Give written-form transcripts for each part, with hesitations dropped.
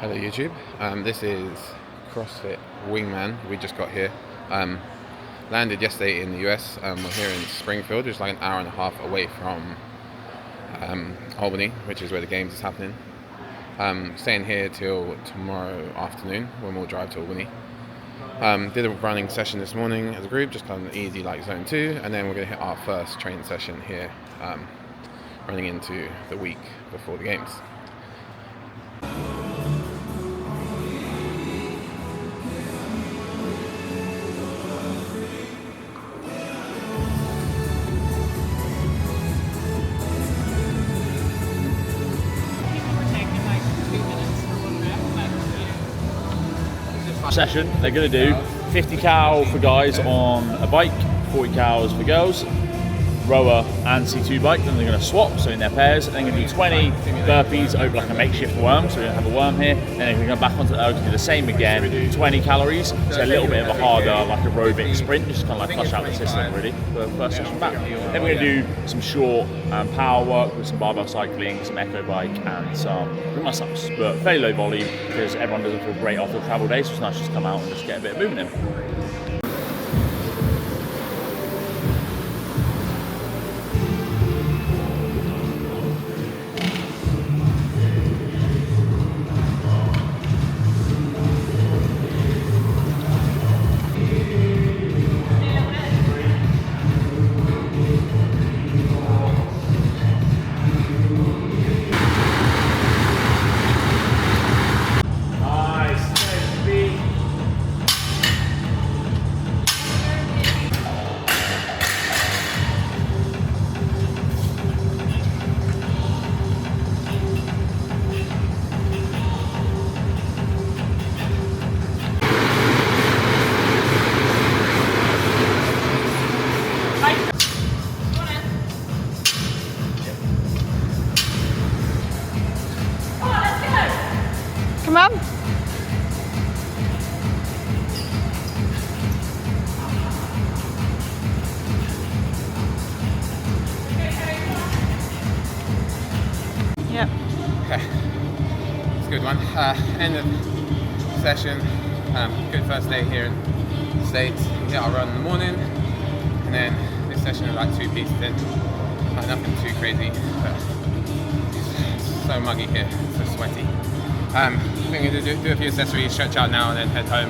Hello YouTube, this is Crossfit Wingman. We just got here. Landed yesterday in the US. We're here in Springfield, which is like an hour and a half away from Albany, which is where the games is happening. Staying here till tomorrow afternoon when we'll drive to Albany. Did a running session this morning as a group, just kind of easy like zone 2, and then we're going to hit our first training session here, running into the week before the games. Session, they're going to do 50 cal for guys on a bike, 40 cals for girls, rower and C2 bike. Then they're going to swap, so in their pairs. And they're going to do 20 burpees over like a makeshift worm, so we're going to have a worm here. And then we're going to go back onto the do the same again, 20 calories, so a little bit of a harder like aerobic sprint, just kind of like flush out the system really for the first session back. Then we're going to do some short power work with some barbell cycling, some echo bike and some muscle-ups, but fairly low volume because everyone doesn't feel great after the travel day, so it's nice to just come out and just get a bit of movement in. Come on. Yep. Okay, it's a good one. End of session. Good first day here in the States. We hit our run in the morning, and then this session is like 2 pieces in. Like nothing too crazy, but it's so muggy here, it's so sweaty. I'm going to do a few accessories, stretch out now, and then head home,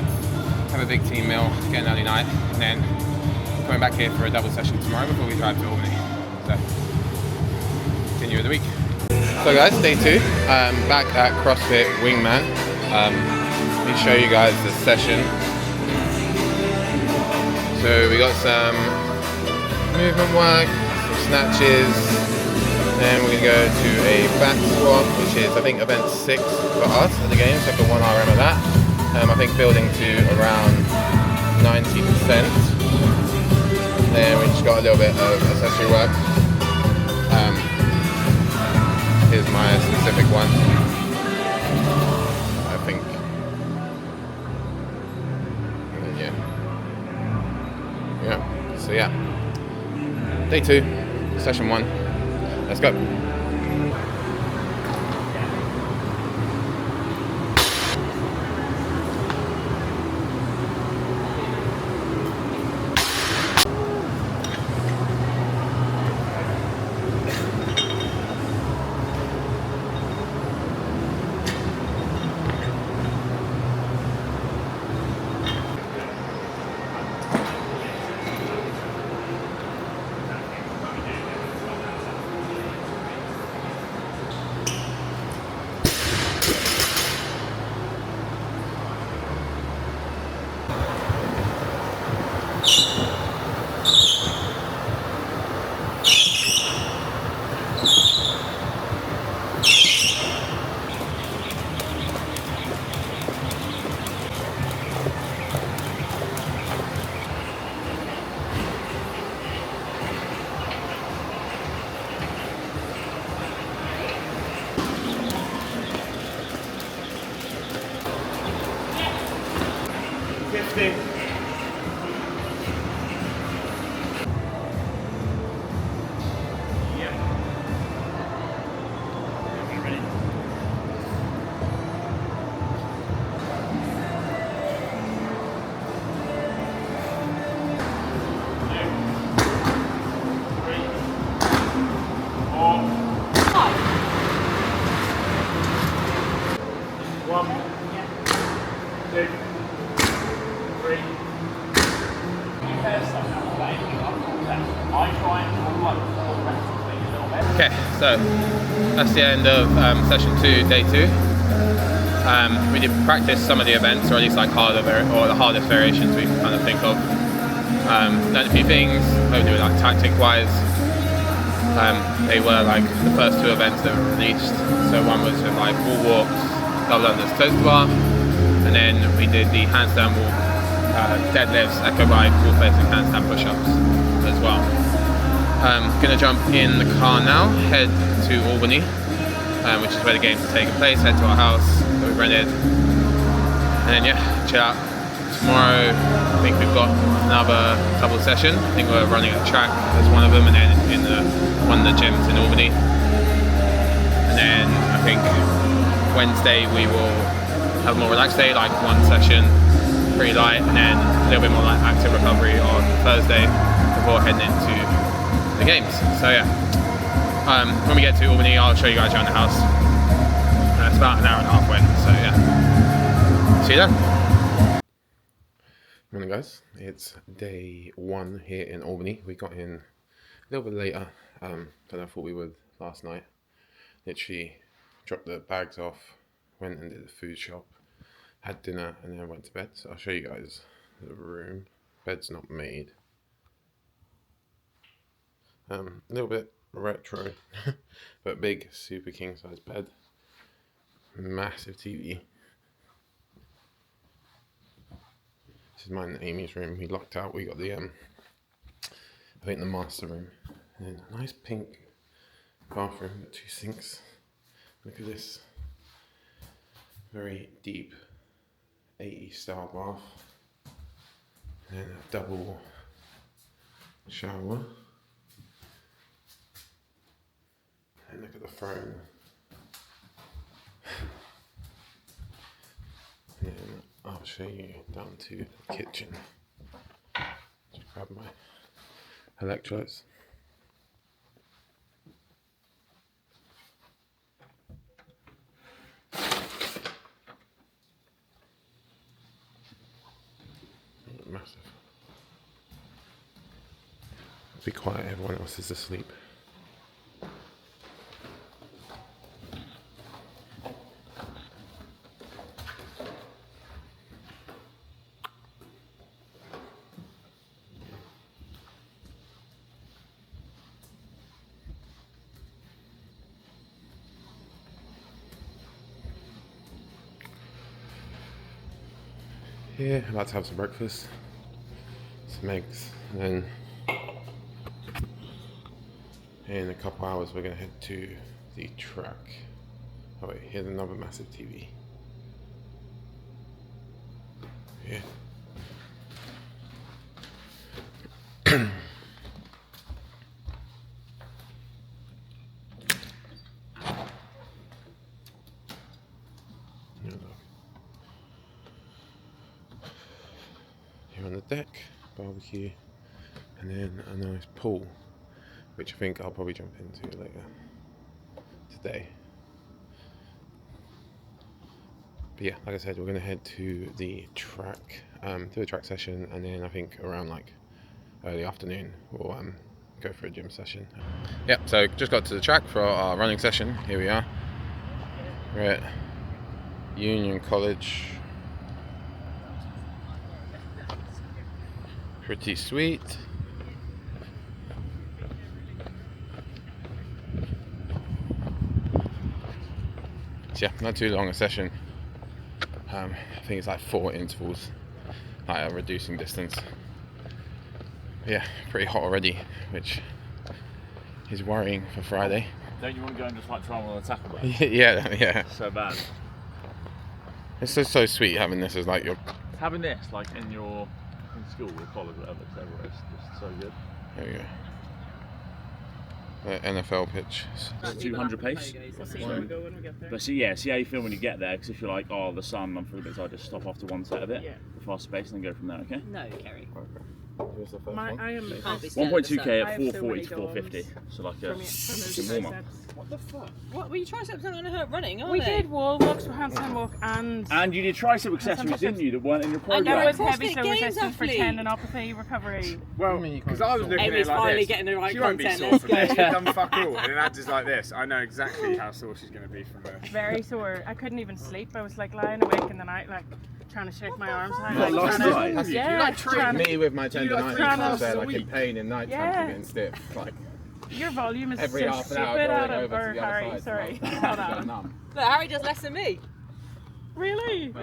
have a big team meal, get an early night, and then coming back here for a double session tomorrow before we drive to Albany. So, continue with the week. So guys, day 2, back at CrossFit Wingman. Let me show you guys the session. So we got some movement work, some snatches. Then we're going to go to a back squat, which is I think event 6 for us at the games, like a 1 RM of that. I think building to around 90%. Then we just got a little bit of accessory work. Here's my specific one. I think. Yeah. So yeah. Day 2, session 1. Let's go. 50. 1, 2, 3. Okay, so that's the end of session 2, day 2. We did practice some of the events, or at least like the hardest variations we can kind of think of. Learned a few things, hopefully like tactic-wise. They were like the first 2 events that were released. So one was with like wall walks, double unders, toes to bar, and then we did the handstand walk, deadlifts, echo bike, wall facing handstand push-ups as well. Gonna jump in the car now, head to Albany, which is where the games are taking place, head to our house that we rented, and then yeah, chill out. Tomorrow I think we've got another double session. I think we're running a track as one of them, and then in one of the gyms in Albany. And then I think Wednesday we will have a more relaxed day, like one session, pretty light, and then a little bit more like active recovery on Thursday before heading into the games. So yeah, when we get to Albany, I'll show you guys around the house. It's about an hour and a half away, so yeah. See you then. Morning guys, it's day 1 here in Albany. We got in a little bit later than I thought we would last night. Literally dropped the bags off, went and did the food shop, had dinner, and then went to bed. So I'll show you guys the room. Bed's not made. A little bit retro, but big, super king size bed. Massive TV. This is mine and Amy's room. We locked out. We got the I think the master room. And then a nice pink bathroom with 2 sinks. Look at this. Very deep 80s style bath. And then a double shower. And look at the throne. And then I'll show you down to the kitchen. Just grab my electrolytes. Massive. Be quiet, everyone else is asleep. Yeah, about to have some breakfast, some eggs, and then in a couple hours we're going to head to the track. Oh wait, here's another massive TV. Yeah. Here on the deck, barbecue, and then a nice pool, which I think I'll probably jump into later today. But yeah, like I said, we're going to head to the track, do a track session, and then I think around like early afternoon we'll go for a gym session. Yeah, so just got to the track for our running session. Here we are. We're at Union College. Pretty sweet. So yeah, not too long a session. I think it's like 4 intervals, like a reducing distance. Yeah, pretty hot already, which is worrying for Friday. Don't you want to go and just like try one on the tackle bar? Yeah. So bad. It's just so sweet having this as like your... Having this like in school or college, whatever, it's just so good. There we go. The NFL pitch. 200 pace. But see how you feel when you get there, because if you're like, oh, the sun, I'm feeling a bit tired, just stop after one set of it, the faster pace, and then go from there, okay? No, Kerry. Okay. Who's the first I one? am. 1.2k I at have so 440 many to 450. goals. So like From a your warm up. What the fuck? What were your triceps not going to hurt running? Are We they? did wall walks, handstand walk, and And you did tricep accessories, didn't you? That weren't in your I know, program. there was CrossFit heavy flow Games resistance for athlete. tendinopathy recovery. Well, mean you because can't I was sort? looking at Amy's it like finally this. getting the right She won't be content, sore let's from this. She's go. done fuck all. And then that just like this. I know exactly how sore she's going to be from this. Very sore. I couldn't even sleep. I was like lying awake in the night, like trying to shake my arms out. What, like, last trying to- night? Have you? Yeah, You like train trying to- Me with my tendonitis, trying I was to there like in sleep. pain in night time Yeah. from getting stiff. Like Your volume is every so half an stupid, hour going Adam, over or to the Harry. other side. Sorry, So I was not going Adam. numb. Look, Harry does less than me. Really?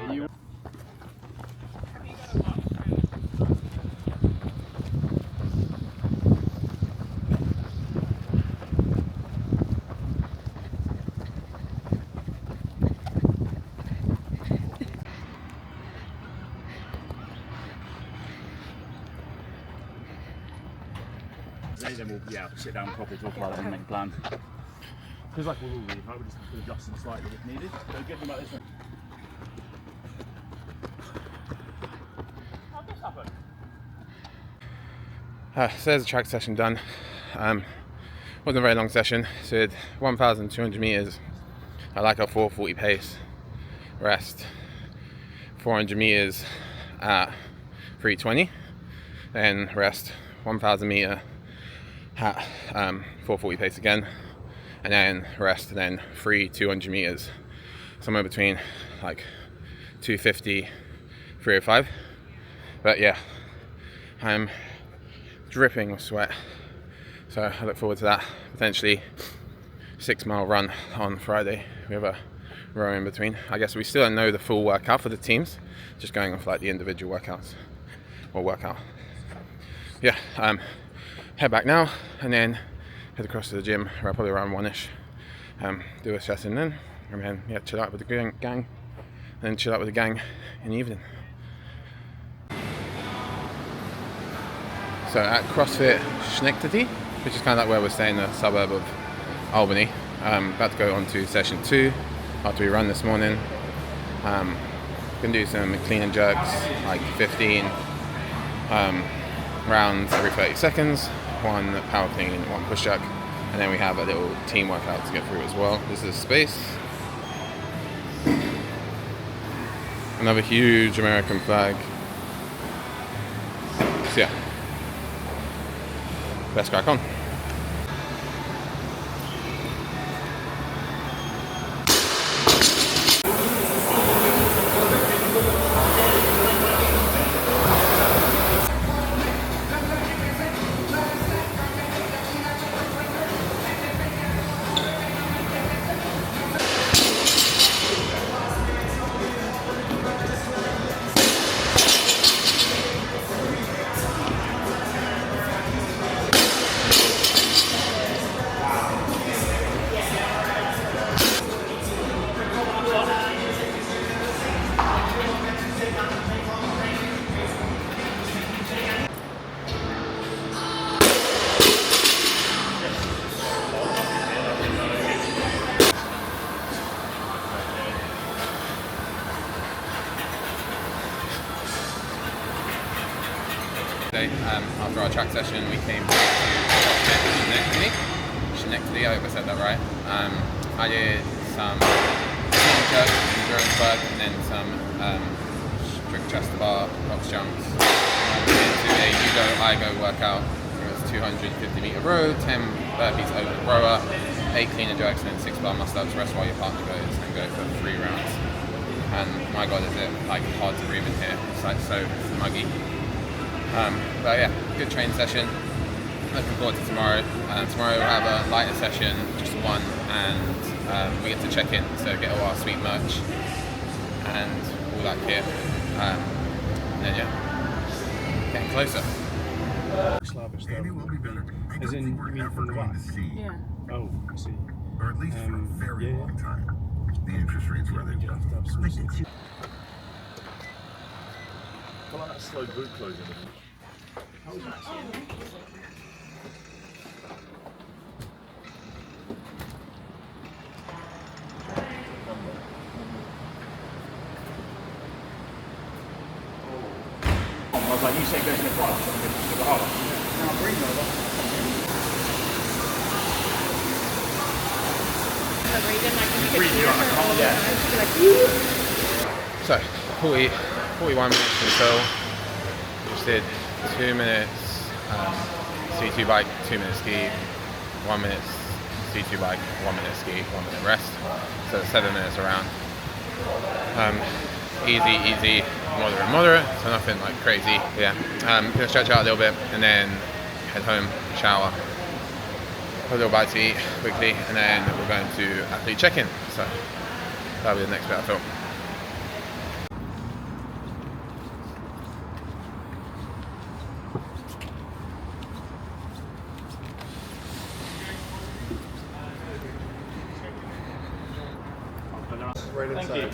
Then we'll sit down and properly talk about it and make a plan. Because like we'll all leave, I would just have to adjust them slightly if needed. So good thing about this one. How'd this happen? So there's a track session done. Wasn't a very long session. So we did 1,200 meters. I like a 440 pace. Rest. 400 meters at 320. Then rest 1,000 meter at 440 pace again. And then rest. And then free 200 meters. Somewhere between like 250, 305. But yeah, I'm dripping with sweat, so I look forward to that. Potentially 6 mile run on Friday. We have a row in between. I guess we still don't know the full workout for the teams, just going off like the individual workouts or workout. Yeah, head back now and then head across to the gym probably around 1ish. Do a session then, and then yeah, chill out with the gang, and then chill out with the gang in the evening. So at Crossfit Schenectady, which is kind of like where we're staying, the suburb of Albany. About to go on to session 2 after we run this morning. Gonna do some clean and jerks, like 15 rounds every 30 seconds, 1 power clean, 1 push jack, and then we have a little team workout to get through as well. This is space. Another huge American flag. So yeah. Let's crack on. After our track session, we came to Schenectady, I hope I said that right. I did some clean jerks, endurance work, and then some strict chest to bar, box jumps. Into a you-go-I-go workout. It was 250 meter row, 10 burpees over the rower, 8 clean and jerks, and then 6 bar muscle-ups. Rest while your partner goes, and go for 3 rounds. And my God, is it like hard to breathe in here? It's like so muggy. But yeah, good training session. Looking forward to tomorrow. Tomorrow we'll have a lighter session, just 1, and we get to check in, so get all our sweet merch and all that kit. And then yeah, getting closer. Slavish though. As in, you mean from the back? Yeah. Oh, I see. Or at least for a very yeah. long time. The interest rates where they You were. have to have some sort of- I like that slow boot closing. was like, you say go to the front, so I'm going to go harder. So 41 minutes until we just did 2 minutes C2 bike, 2 minutes ski, 1 minute C2 bike, 1 minute ski, 1 minute rest. So 7 minutes around. Easy, moderate, so nothing like crazy. Yeah, gonna stretch out a little bit and then head home, shower, have a little bite to eat quickly, and then we're going to athlete check-in. So that'll be the next bit I thought. Thank you.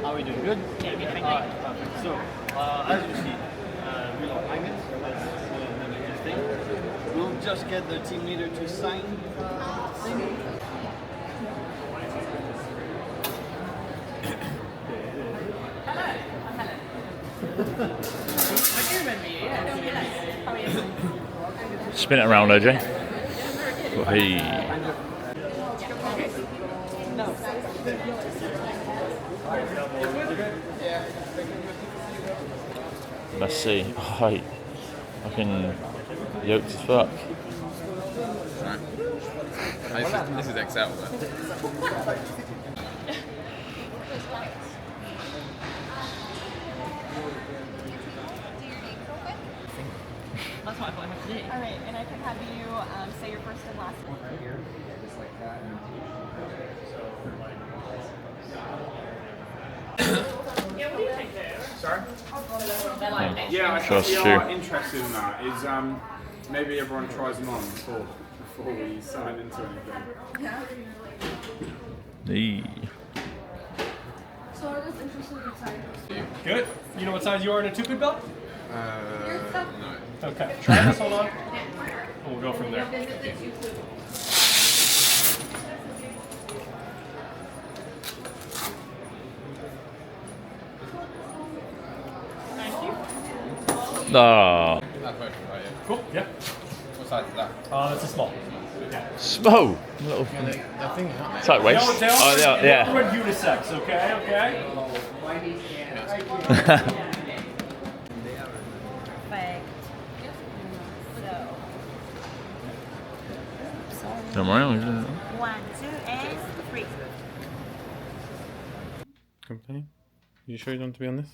How are we doing? Good? Yeah, good. Thank you. Perfect. So, as you see, we don't hang it. That's the major thing. We'll just get the team leader to sign thing. Spin it around, OJ. Hey. Let's see. Hi. Fucking yoked as fuck. Right. This is Excel, but That's what I thought I had to do. All right, and I can have you say your first and last name. Sorry? Yeah, I think we are interested in that. Is maybe everyone tries them on before we sign into anything. Hey. So I was interested in size. Good. You know what size you are in a 2-pit belt? no. Okay. Try this. Hold on. And we'll go from there. Ah. That's perfect, right? Yeah. Cool. Yeah. What size is that? That's a small. Yeah. Small. Little. That thing. It's like waist. They all Yeah. are unisex. Okay. Okay. Don't worry. 1, 2, and 3. Company? You sure you don't want to be on this?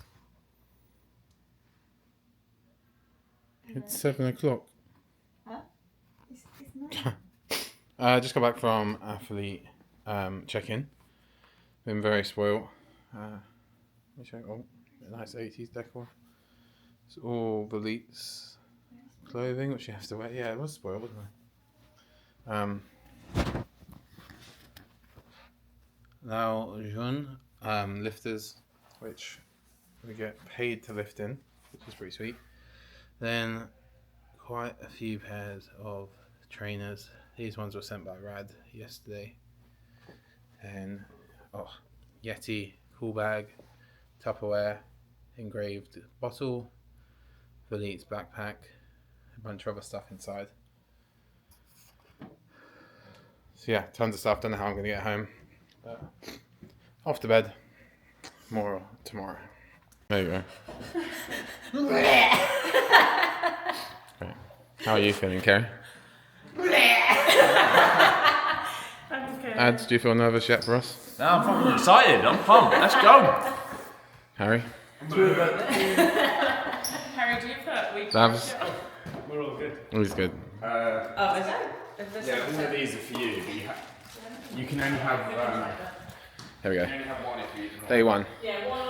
It's 7 o'clock. Huh? It's not. Just got back from athlete check-in. Been very spoiled. Let me show you. Oh, nice 80s decor. It's all Valit's clothing, which you have to wear. Yeah, it was spoiled, wasn't it? Lao Jun lifters, which we get paid to lift in, which is pretty sweet. Then quite a few pairs of trainers. These ones were sent by Rad yesterday. And Yeti cool bag, Tupperware, engraved bottle, Valit's backpack, a bunch of other stuff inside. So yeah, tons of stuff. Don't know how I'm gonna get home. But off to bed. More tomorrow. There you go. Right. How are you feeling, Kerry? Ads, do you feel nervous yet for us? No, I'm fucking excited. I'm pumped. Let's go. Harry? Harry, do you put? Labs? We're all good. Always good. Oh, is it? Yeah, all of these are for you, but you can only have There we go. one if you. Day one.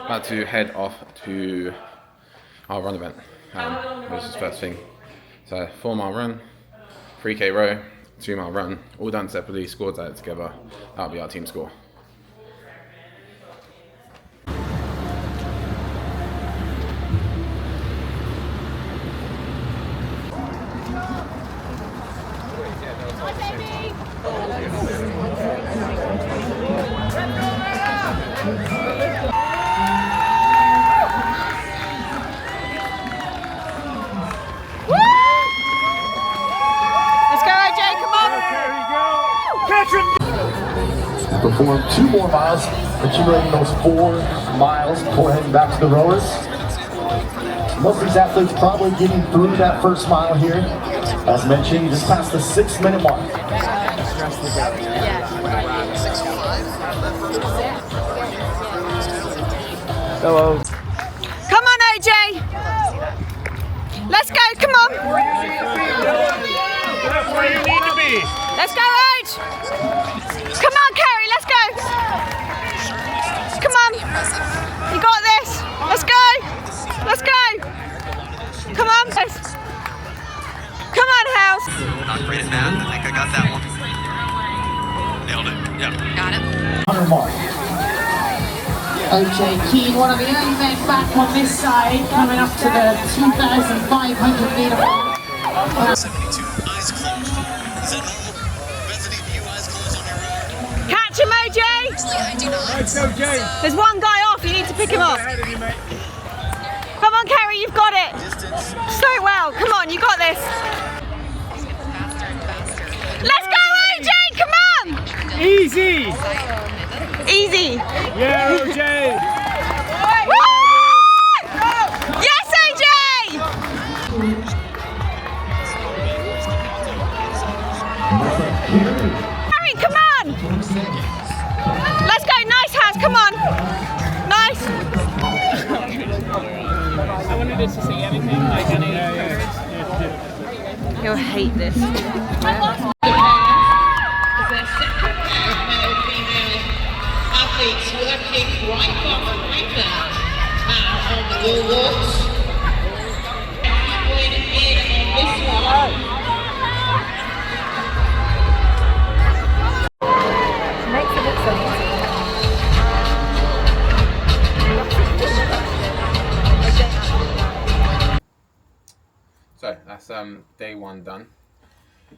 About to head off to our run event. This is the first thing. So 4 mile run, 3k row, 2-mile run, all done separately, scored that together. That'll be our team score. Perform 2 more miles, accumulating those 4 miles before heading back to the rowers. Most of these athletes probably getting through that first mile here. As mentioned, just past the 6-minute mark. Hello. Come on, AJ. Let's go, come on. That's where you need to be. Let's go, Age. Come on, Carrie, let's go. Come on. You got this. Let's go. Let's go. Come on. Come on, House. Not great at math. I think I got that one. Nailed it. Yeah. Got it. 100 mark. OJ Keane, one of the only men back on this side, coming up to the 2,500 meter mark. 72. Eyes closed. Is that normal? Bethany, you eyes closed on your road. Catch him, OJ. There's one guy off. You need to pick him up. Come on, Carrie, you've got it. So well. Come on, you got this. Let's go, AJ. Come on. Easy. Easy. Yeah, OJ. Yes, AJ. Harry, come on. Let's go. Nice, House. Come on. Nice. I wanted us to see everything like any He'll hate this. Athletes working right off right now on the wall walks. Going in on this one. Makes it look so easy. So that's day 1 done.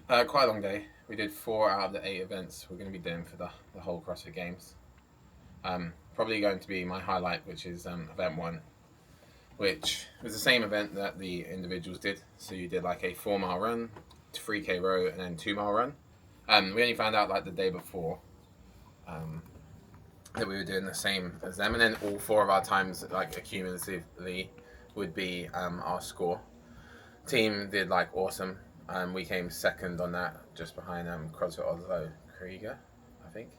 Quite a long day. We did 4 out of the 8 events we're going to be doing for the whole CrossFit Games. Probably going to be my highlight, which is event 1, which was the same event that the individuals did. So you did like a 4-mile run, 3K row, and then 2-mile run. We only found out like the day before that we were doing the same as them, and then all 4 of our times like accumulatively would be our score. Team did like awesome. We came second on that, just behind CrossFit Oslo Krieger, I think.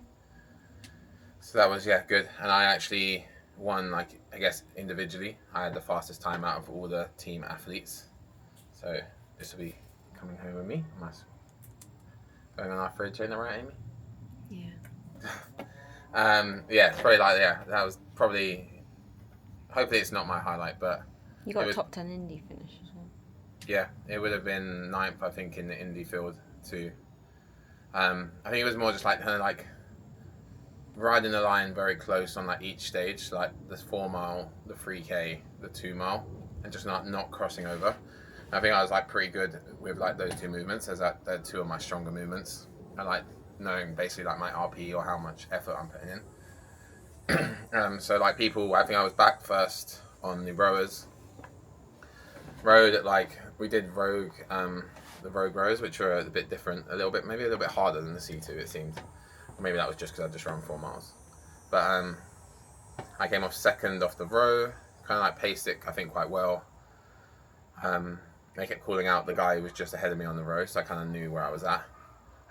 So that was, yeah, good. And I actually won, like, I guess individually. I had the fastest time out of all the team athletes. So this will be coming home with me. Going on our fridge, ain't that right, Amy? Yeah. Yeah, it's probably like, yeah, that was probably, hopefully it's not my highlight, but You got a top 10 indie finish as well. Yeah, it would have been 9th, I think, in the indie field too. I think it was more just like kind of like riding the line very close on like each stage, like the 4-mile, the 3K, the 2-mile, and just not crossing over. And I think I was like pretty good with like those 2 movements, as that they're 2 of my stronger movements. I like knowing basically like my RP or how much effort I'm putting in. So like people, I think I was back first on the rowers. Rowed at like, we did Rogue, the Rogue rows, which were a bit different, maybe a little bit harder than the C2 it seemed. Or maybe that was just because I just ran 4 miles. But I came off second off the row, kind of like paced it, I think, quite well. They kept calling out the guy who was just ahead of me on the row, so I kind of knew where I was at.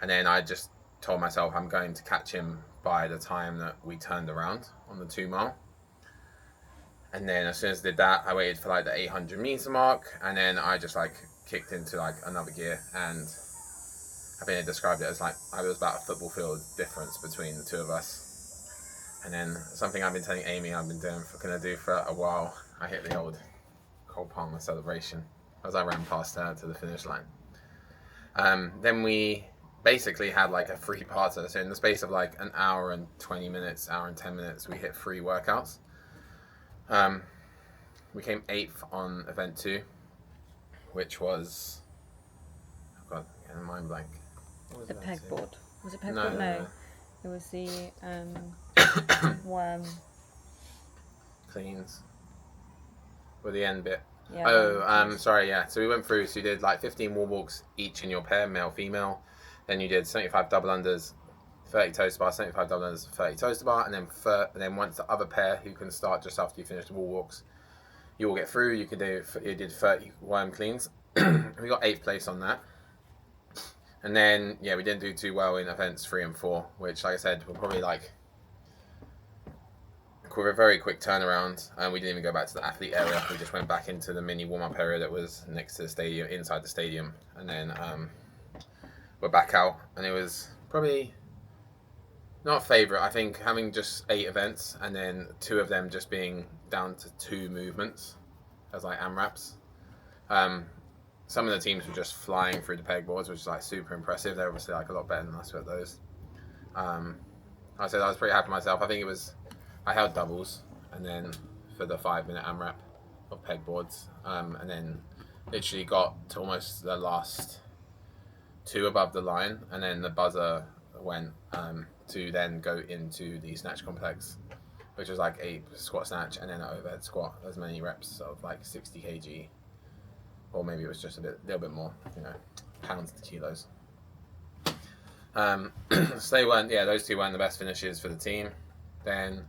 And then I just told myself I'm going to catch him by the time that we turned around on the 2-mile. And then as soon as I did that, I waited for like the 800 meter mark, and then I just like kicked into like another gear, and I think they described it as like I was about a football field difference between the 2 of us. And then something I've been telling Amy I've been gonna do for a while, I hit the old Cole Palmer celebration as I ran past her to the finish line. Then we basically had like a free parter. So in the space of like an hour and 20 minutes, hour and 10 minutes, we hit 3 workouts. We came 8th on event 2, which was, oh God, yeah, mind blank. The pegboard. Was it pegboard? No, No. It was the worm. Cleans. With the end bit. Yeah, oh, sorry, yeah. So we went through, so you did like 15 wall walks each in your pair, male, female. Then you did 75 double unders, 30 toes bar, 75 double unders, 30 toes bar, and then once the other pair who can start just after you finish the wall walks, you will get through. You did 30 worm cleans. We got 8th place on that. And then, yeah, we didn't do too well in events 3 and 4, which, like I said, were probably like with a very quick turnaround, and we didn't even go back to the athlete area. We just went back into the mini warm-up area that was next to the stadium, inside the stadium, and then we're back out. And it was probably not a favourite. I think having just 8 events and then 2 of them just being down to 2 movements as like AMRAPs. Some of the teams were just flying through the pegboards, which is like super impressive. They're obviously like a lot better than us with those. I said I was pretty happy with myself. I think it was, I held doubles, and then for the 5-minute AMRAP of pegboards, and then literally got to almost the last 2 above the line, and then the buzzer went to then go into the snatch complex, which was like a squat snatch and then an overhead squat, as many reps of like 60 kg, or maybe it was just a little bit more, you know, pounds to kilos. So they weren't, yeah, those 2 weren't the best finishes for the team. Then,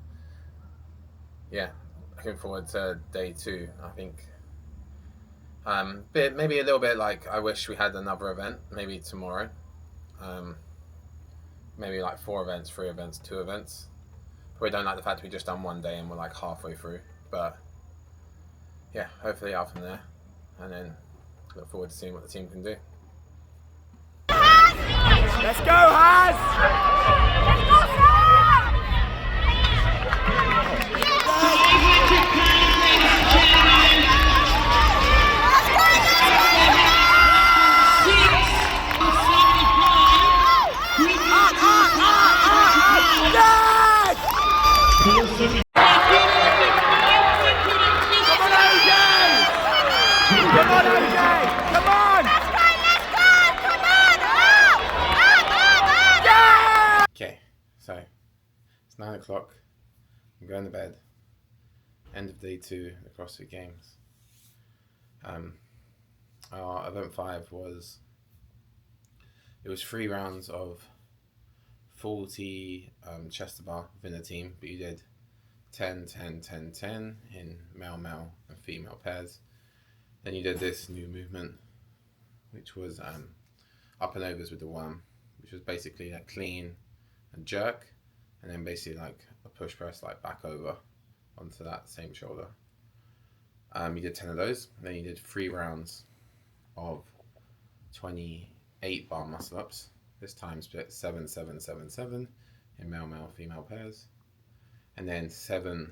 yeah, looking forward to day 2. I think maybe a little bit like I wish we had another event, maybe tomorrow. Maybe like 4 events, 3 events, 2 events. Probably don't like the fact that we just done 1 day and we're like halfway through. But yeah, hopefully out from there, and then look forward to seeing what the team can do. Let's go, Haz! Let's go, Come on, OJ! Come on! Okay, so it's 9 o'clock. I'm going to bed. End of day 2, the CrossFit Games. Our event 5 was, it was 3 rounds of 40 chest to bar within the team, but you did 10, 10, 10, 10 in male, male and female pairs. Then you did this new movement, which was up and overs with the worm, which was basically a clean and jerk, and then basically like a push press like back over onto that same shoulder. You did 10 of those, and then you did 3 rounds of 28 bar muscle ups, this time split 7, 7, 7, 7 in male, male, female pairs, and then 7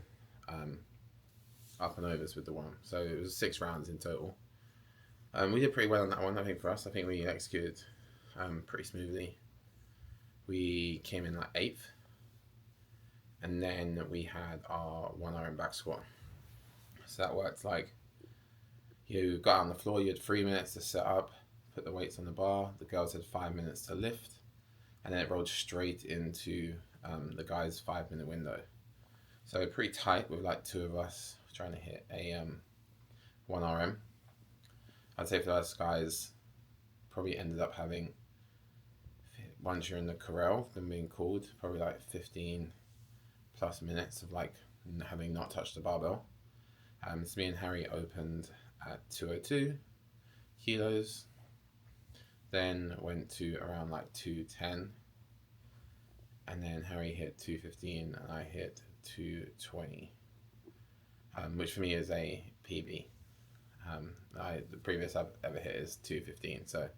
up and overs with the worm. So it was 6 rounds in total. We did pretty well on that one, I think, for us. I think we executed pretty smoothly. We came in like 8th, and then we had our 1 RM back squat. So that worked like, you got on the floor, you had 3 minutes to set up, put the weights on the bar, the girls had 5 minutes to lift, and then it rolled straight into the guys' 5-minute window. So pretty tight with like 2 of us trying to hit a 1 RM. I'd say for those guys, probably ended up having, once you're in the corral, them being called, probably like 15 plus minutes of like having not touched the barbell. So me and Harry opened at 202 kilos, then went to around like 210, and then Harry hit 215 and I hit 220, which for me is a PB. The previous I've ever hit is 215, so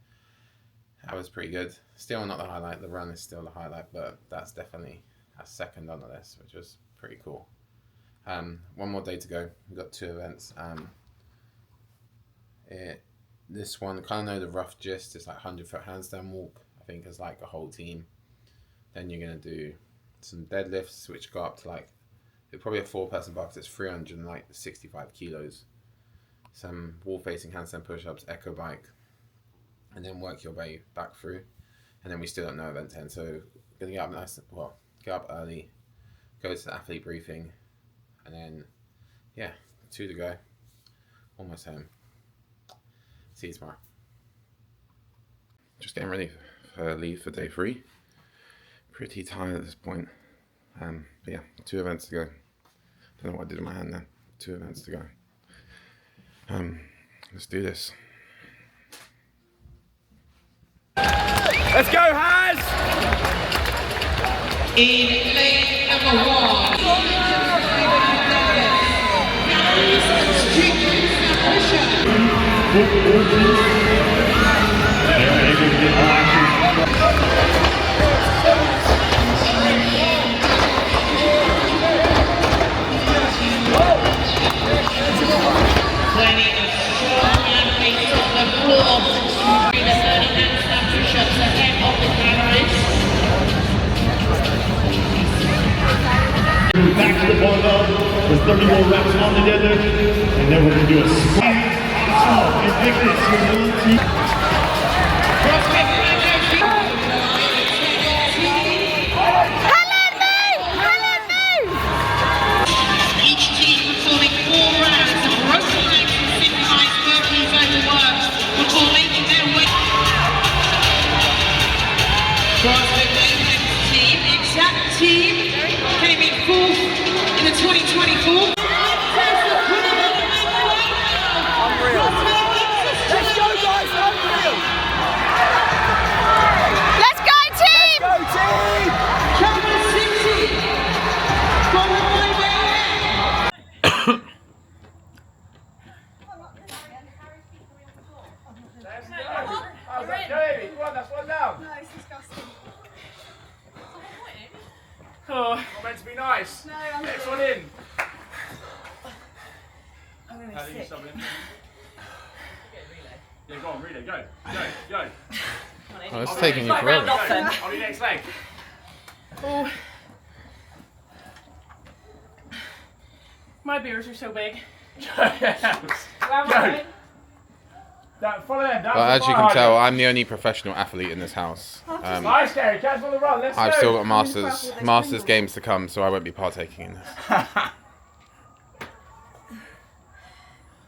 that was pretty good. Still not the highlight, the run is still the highlight, but that's definitely a second on the list, which was pretty cool. 1 more day to go. We've got 2 events. This one, kind of know the rough gist, it's like 100-foot handstand walk. I think, as like a whole team. Then you're gonna do some deadlifts, which go up to like probably a 4-person bar because it's 365 kilos. Some wall-facing handstand push-ups, echo bike, and then work your way back through. And then we still don't know event 10, so gonna get up get up early, go to the athlete briefing, and then yeah, 2 to go. Almost home. See you tomorrow. Just getting ready for leave for day 3. Pretty tired at this point. But yeah, 2 events to go. Don't know what I did in my hand then. 2 events to go. Let's do this. Let's go, Haz! In lane number 1. Plenty of strong athletes on the floor. The 30 handstand push-ups ahead of the cameras. Back to the barbell. There's 30 more reps on together, and then we're going to do a squat. Invictus, your one team. Each team performing 4 rounds of broken legs and synchronized burpees over works before making their way. Crossfit team, exact team, came in 4th in the 2024. Unreal. Let's go, guys, unreal. Let's go, team! Let's go, team! Number 60, followed by How's that, Jamie? Come on, that's one down. No, it's disgusting. Oh. Not meant to be nice. No, I'm Next good. one in. I'm gonna How do be you sick. sub in? Yeah, go on, relay, go. Go. Oh, it's taking you Go, forever. go. On your next leg. Oh. My beers are so big. Go. Follow them. Well, as you can tell, I'm the only professional athlete in this house. Nice, Gary. Catch on the run. Let's I've go. still got Masters games to come, so I won't be partaking in this.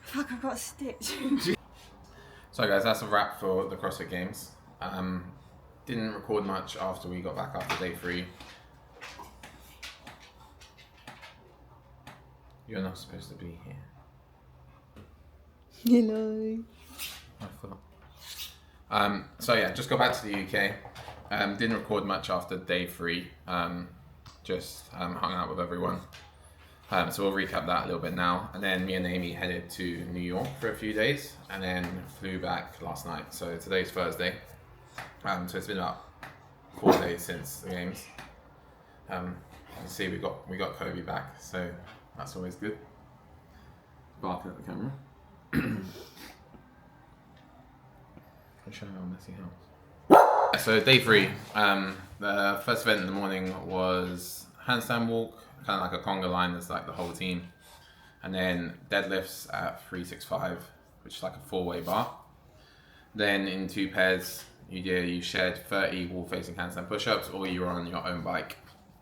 Fuck, I've got a stitch. So guys, that's a wrap for the CrossFit Games. Didn't record much after we got back after day 3. You're not supposed to be here. You know. I thought. So yeah, just got back to the UK. Didn't record much after day 3. Just hung out with everyone. So we'll recap that a little bit now. And then me and Amy headed to New York for a few days and then flew back last night. So today's Thursday. So it's been about 4 days since the games. You see, we got Kobe back, so that's always good. Barking at the camera. I'll show you our messy house. So day 3, the first event in the morning was handstand walk, kind of like a conga line. That's like the whole team, and then deadlifts at 365, which is like a 4-way bar. Then in 2 pairs, you shared 30 wall-facing handstand push-ups, or you were on your own bike,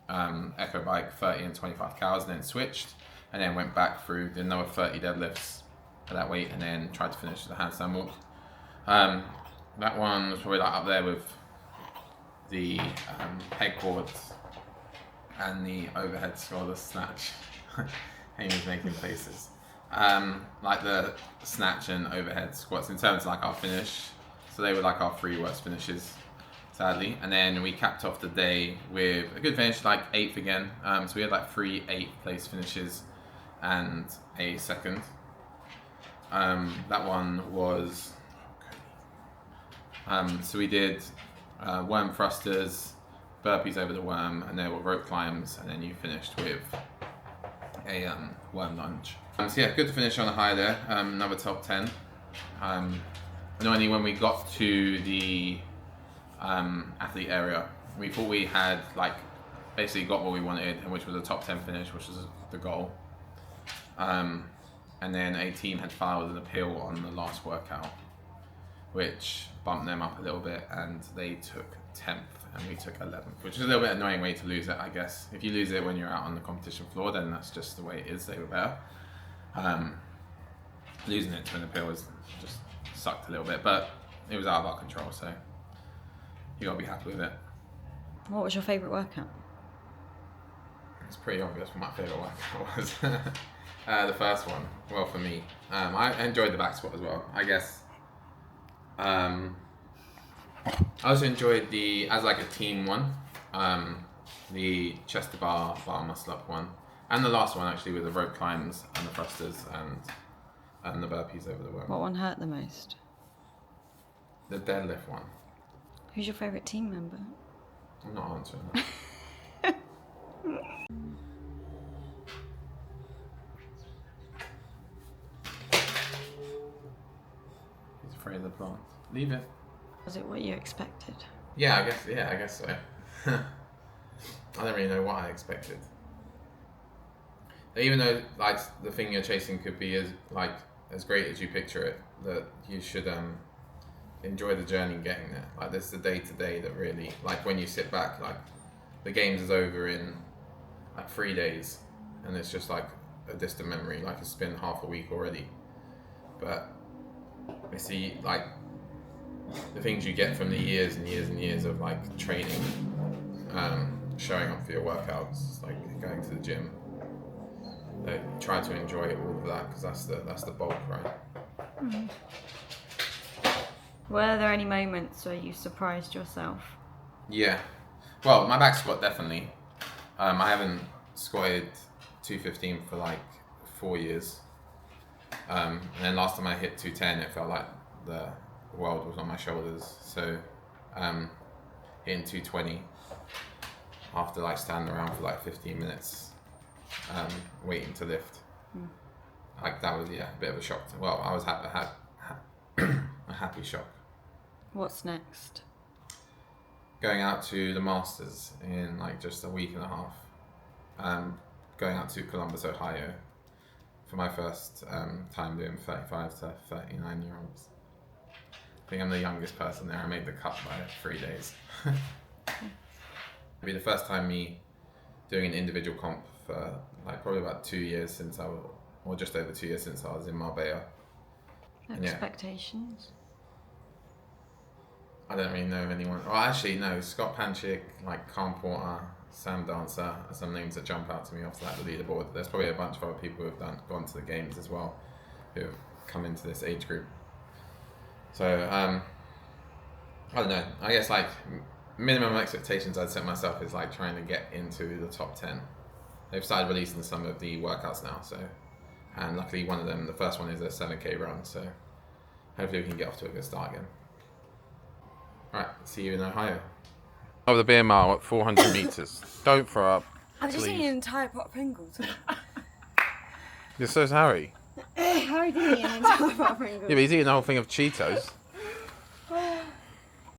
echo bike, 30 and 25 cows, and then switched, and then went back through, did another 30 deadlifts for that weight, and then tried to finish the handstand walk. That one was probably like up there with the head quads and the overhead shoulder snatch. Amy's making faces. Like the snatch and overhead squats in terms of like our finish. So they were like our 3 worst finishes, sadly. And then we capped off the day with a good finish, like 8th again. So we had like 3 8th place finishes and a 2nd. That one was, so we did worm thrusters, burpees over the worm, and there were rope climbs, and then you finished with a worm lunge. So yeah, good to finish on a high there. Another top 10. Annoyingly, when we got to the athlete area. We thought we had like basically got what we wanted, which was a top 10 finish, which was the goal. And then a team had filed an appeal on the last workout, which bumped them up a little bit, and they took 10th and we took 11th, which is a little bit annoying way to lose it, I guess. If you lose it when you're out on the competition floor, then that's just the way it is. They were better. Losing it to an appeal was just sucked a little bit, but it was out of our control, so you gotta be happy with it. What was your favourite workout? It's pretty obvious what my favourite workout was. The first one, well, for me, I enjoyed the back squat as well. I guess I also enjoyed as like a team one, the chest to bar muscle up one, and the last one actually with the rope climbs and the thrusters and the burpees over the work. What one hurt the most? The deadlift one. Who's your favourite team member? I'm not answering that. He's afraid of the plant. Leave it. Was it what you expected? Yeah, I guess so. I don't really know what I expected. Even though like the thing you're chasing could be as great as you picture it, that you should enjoy the journey getting there. Like there's the day to day that really, like when you sit back, like the games is over in like 3 days, and it's just like a distant memory. Like it's been half a week already, but I see like the things you get from the years and years and years of like training, showing up for your workouts, like going to the gym. Like, try to enjoy all of that because that's the bulk, right? Mm. Were there any moments where you surprised yourself? Yeah, well, my back squat definitely. I haven't squatted 215 for like 4 years, and then last time I hit 210, it felt like the world was on my shoulders. So, hitting 220 after like standing around for like 15 minutes. Waiting to lift. Like that was a bit of a shock. Well, I was a happy shock. What's next? Going out to the Masters in like just a week and a half. Going out to Columbus, Ohio for my first time doing 35 to 39 year olds. I think I'm the youngest person there. I made the cut by 3 days. It'll be the first time me doing an individual comp for like probably about 2 years since or just over 2 years since I was in Marbella. Expectations? I don't really know anyone. Well, actually, no. Scott Panchik, like Calm Porter, Sam Dancer are some names that jump out to me off the leaderboard. There's probably a bunch of other people who have gone to the games as well, who have come into this age group. So I don't know. I guess like minimum expectations I'd set myself is like trying to get into the top 10. They've started releasing some of the workouts now, so, and luckily one of them, the first one is a 7K run, so hopefully we can get off to a good start again. Right, see you in Ohio. Over the beer mile at 400 meters. Don't throw up. I've just eaten an entire pot of Pringles. You're so Harry. Harry didn't eat an entire pot of Pringles. Yeah, but he's eating the whole thing of Cheetos.